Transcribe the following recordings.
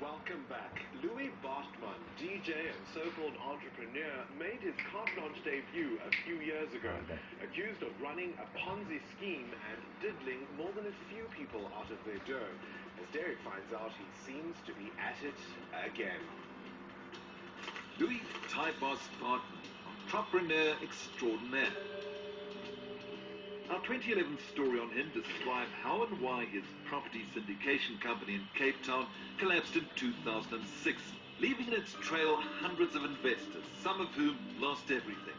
Welcome back. Louis Baartman, DJ and so-called entrepreneur, made his carte blanche debut a few years ago, accused of running a Ponzi scheme and diddling more than a few people out of their dough. As Derek finds out, he seems to be at it again. Louis Thai boss Baartman, entrepreneur extraordinaire. Our 2011 story on him described how and why his property syndication company in Cape Town collapsed in 2006, leaving in its trail hundreds of investors, some of whom lost everything.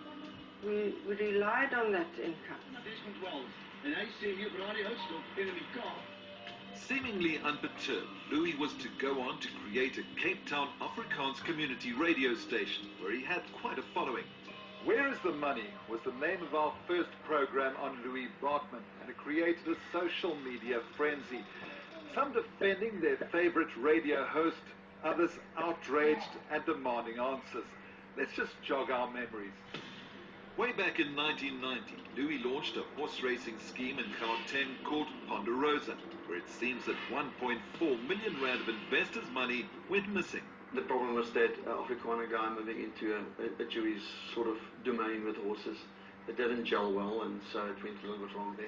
We relied on that income. Seemingly unperturbed, Louis was to go on to create a Cape Town Afrikaans community radio station where he had quite a following. Where is the Money was the name of our first program on Louis Baartman, and it created a social media frenzy. Some defending their favorite radio host, others outraged and demanding answers. Let's just jog our memories. Way back in 1990, Louis launched a horse racing scheme in Gauteng called Ponderosa, where it seems that 1.4 million rand of investors' money went missing. The problem was that Afrikaner guy moving into a Jewish sort of domain with horses. It didn't gel well, and so it went a little bit wrong there.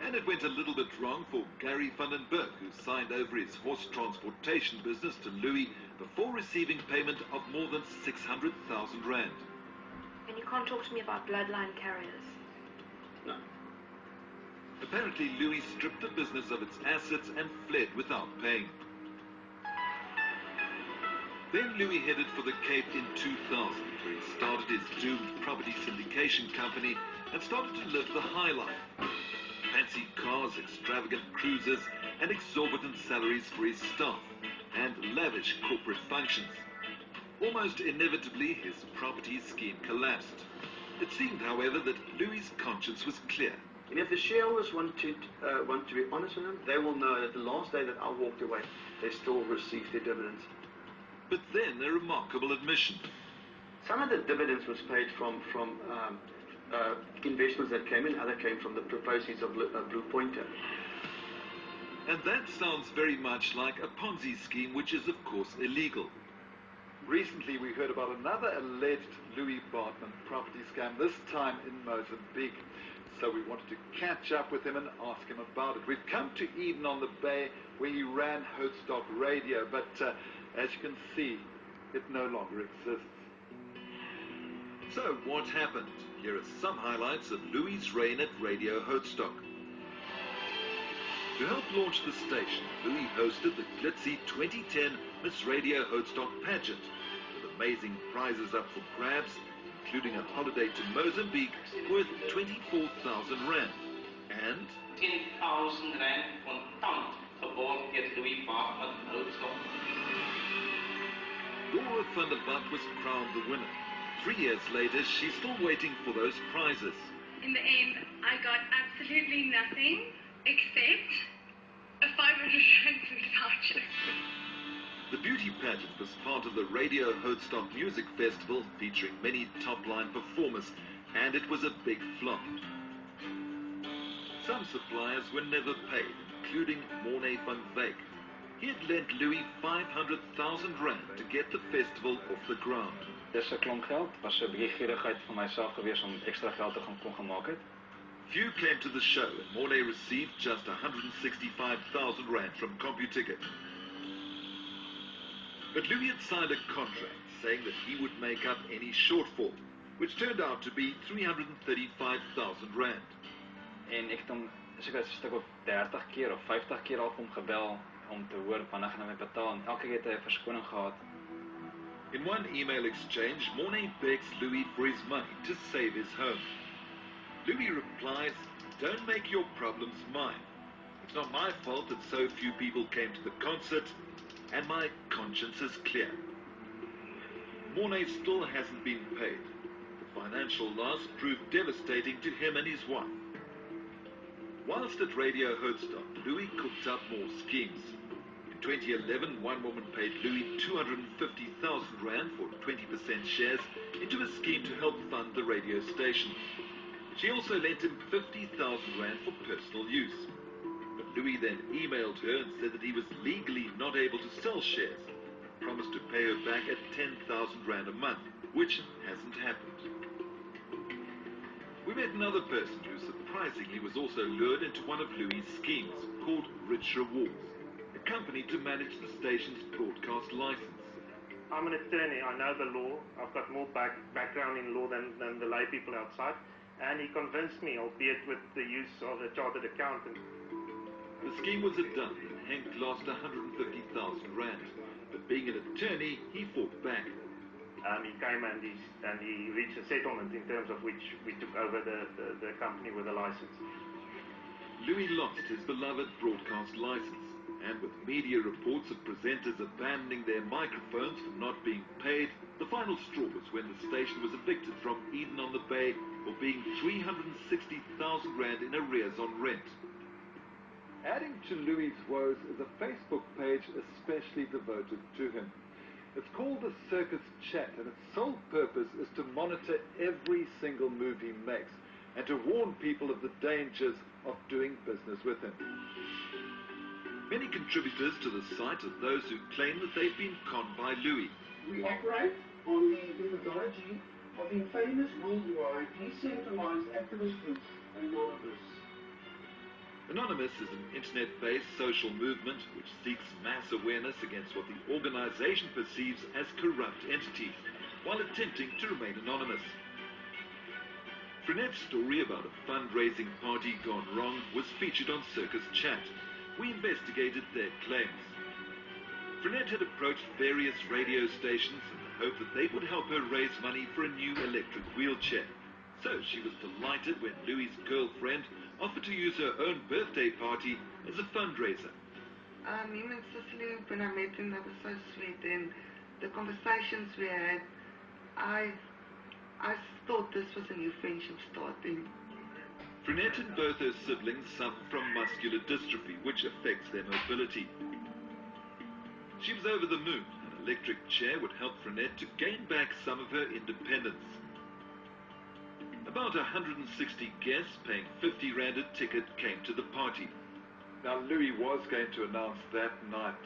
And it went a little bit wrong for Gary van den Berg, who signed over his horse transportation business to Louis before receiving payment of more than 600,000 rand. And you can't talk to me about bloodline carriers? No. Apparently, Louis stripped the business of its assets and fled without paying. Then Louis headed for the Cape in 2000, where he started his doomed property syndication company and started to live the high life. Fancy cars, extravagant cruises, and exorbitant salaries for his staff, and lavish corporate functions. Almost inevitably, his property scheme collapsed. It seemed, however, that Louis' conscience was clear. And if the shareholders want to be honest with them, they will know that the last day that I walked away, they still received their dividends. But then a remarkable admission. Some of the dividends was paid from investments that came in, other came from the proceeds of Blue Pointer. And that sounds very much like a Ponzi scheme, which is of course illegal. Recently we heard about another alleged Louis Baartman property scam, this time in Mozambique. So we wanted to catch up with him and ask him about it. We've come to Eden on the Bay, where he ran Hoodstock Radio, but as you can see, it no longer exists. So what happened? Here are some highlights of Louis' reign at Radio Hoodstock. To help launch the station, Louis hosted the glitzy 2010 Miss Radio Hoodstock pageant, with amazing prizes up for grabs, including a holiday to Mozambique worth 24,000 rand. And 10,000 rand contant geborg deur Louis Baartman Hoodstock. Laura van der Walt was crowned the winner. 3 years later, she's still waiting for those prizes. In the end, I got absolutely nothing except a 500 rand food voucher. The beauty pageant was part of the Radio Hoodstock Music Festival, featuring many top-line performers, and it was a big flop. Some suppliers were never paid, including Mornay van Wyk. He had lent Louis 500,000 rand to get the festival off the ground. Dis 'n klomp geld, was 'n bietjie gierigheid van myself gewees om ekstra geld te kon gemaak het. Few came to the show, and Mornay received just 165,000 rand from CompuTicket. But Louis had signed a contract saying that he would make up any shortfall, which turned out to be 335,000 rand. En ek het hom seker 'n stuk of 30 keer of 50 keer al hom gebel om te hoor wanneer gaan hy my betaal, en elke keer het hy 'n verskoning gehad. In one email exchange, Mornay begs Louis for his money to save his home. Louis replies, "Don't make your problems mine. It's not my fault that so few people came to the concert, and my conscience is clear." Mornay still hasn't been paid. The financial loss proved devastating to him and his wife. Whilst at Radio Hoodstock, Louis cooked up more schemes. In 2011, one woman paid Louis 250,000 rand for 20% shares into a scheme to help fund the radio station. She also lent him 50,000 rand for personal use. But Louis then emailed her and said that he was legally not able to sell shares, promised to pay her back at 10,000 rand a month, which hasn't happened. We met another person who surprisingly was also lured into one of Louis' schemes called Rich Rewards, a company to manage the station's broadcast license. I'm an attorney, I know the law, I've got more background in law than the lay people outside, and he convinced me, albeit with the use of a chartered accountant. The scheme was a dud and Henk lost 150,000 rand, but being an attorney, he fought back. He came and he reached a settlement in terms of which we took over the company with a license. Louis lost his beloved broadcast license, and with media reports of presenters abandoning their microphones for not being paid, the final straw was when the station was evicted from Eden on the Bay for being 360,000 rand in arrears on rent. Adding to Louis' woes is a Facebook page especially devoted to him. It's called the Circus Chat, and its sole purpose is to monitor every single move he makes and to warn people of the dangers of doing business with him. Many contributors to the site are those who claim that they've been conned by Louis. We operate on the methodology of the famous worldwide decentralized activist group, Anonymous. Anonymous is an internet-based social movement which seeks mass awareness against what the organization perceives as corrupt entities, while attempting to remain anonymous. Frenette's story about a fundraising party gone wrong was featured on Circus Chat. We investigated their claims. Frenette had approached various radio stations in the hope that they would help her raise money for a new electric wheelchair. So she was delighted when Louis' girlfriend offered to use her own birthday party as a fundraiser. Him and Cicely, when I met him, they were so sweet, and the conversations we had, I thought this was a new friendship starting. Frenette and both her siblings suffer from muscular dystrophy, which affects their mobility. She was over the moon. An electric chair would help Frenette to gain back some of her independence. About 160 guests paying 50 rand a ticket came to the party. Now, Louis was going to announce that night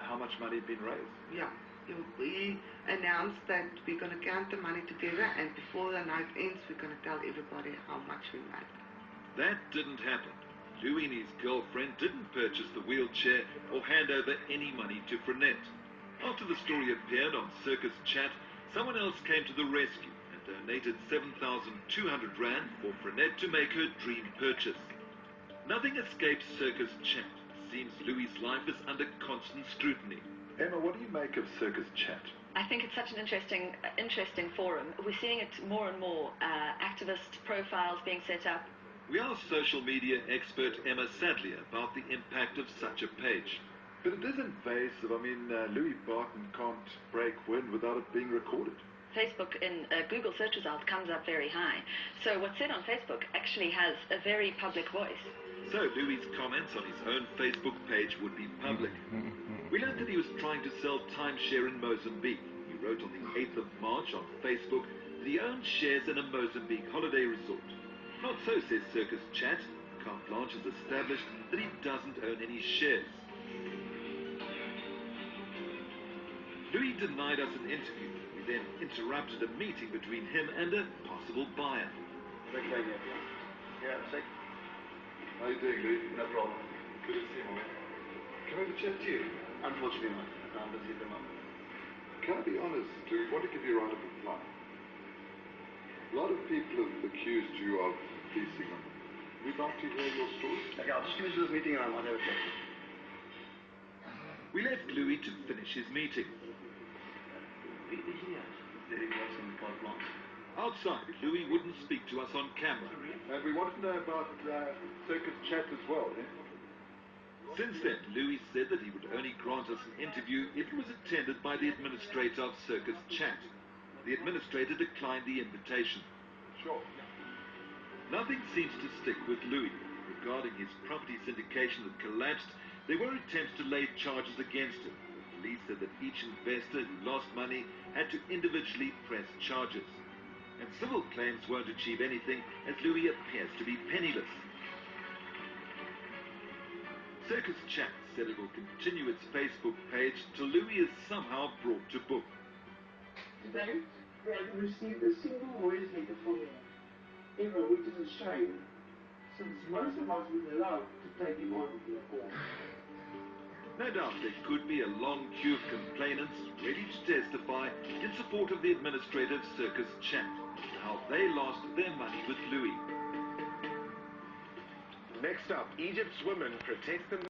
how much money had been raised. Yeah, he announced that we're going to count the money together, and before the night ends, we're going to tell everybody how much we made. That didn't happen. Louis and his girlfriend didn't purchase the wheelchair or hand over any money to Frenette. After the story appeared on Circus Chat, someone else came to the rescue and donated 7,200 rand for Frenette to make her dream purchase. Nothing escapes Circus Chat. It seems Louis' life is under constant scrutiny. Emma, what do you make of Circus Chat? I think it's such an interesting forum. We're seeing it more and more, activist profiles being set up. We asked social media expert Emma Sadlier about the impact of such a page. But it is invasive. I mean, Louis Baartman can't break wind without it being recorded. Facebook in Google search results comes up very high. So what's said on Facebook actually has a very public voice. So Louis' comments on his own Facebook page would be public. We learned that he was trying to sell timeshare in Mozambique. He wrote on the 8th of March on Facebook that he owns shares in a Mozambique holiday resort. Not so, says Circus Chat. Carte Blanche has established that he doesn't own any shares. Louis denied us an interview. We then interrupted a meeting between him and a possible buyer. Yeah, sick. How are you doing, Louis? No problem. Good to see you, man. Can I have a chat to you? Unfortunately not. I'm busy at the moment. Can I be honest, Louis? I want to give you a round of applause. A lot of people have accused you of fleecing them. We'd like to hear your story. Okay, I'll just finish this meeting and I might have a chat. We left Louis to finish his meeting. Outside, Louis wouldn't speak to us on camera. And we wanted to know about Circus Chat as well, eh? Since then, Louis said that he would only grant us an interview if it was attended by the administrator of Circus Chat. The administrator declined the invitation. Sure. Nothing seems to stick with Louis. Regarding his property syndication that collapsed, there were attempts to lay charges against him. The police said that each investor who lost money had to individually press charges. And civil claims won't achieve anything as Louis appears to be penniless. Circus Chat said it will continue its Facebook page till Louis is somehow brought to book. Today, we haven't received a single lawyer's letter from him, ever, which is a shame, since most of us were allowed to take him on in court. No doubt there could be a long queue of complainants ready to testify in support of the administrative Circus Chat and how they lost their money with Louis. Next up, Egypt's women protest them.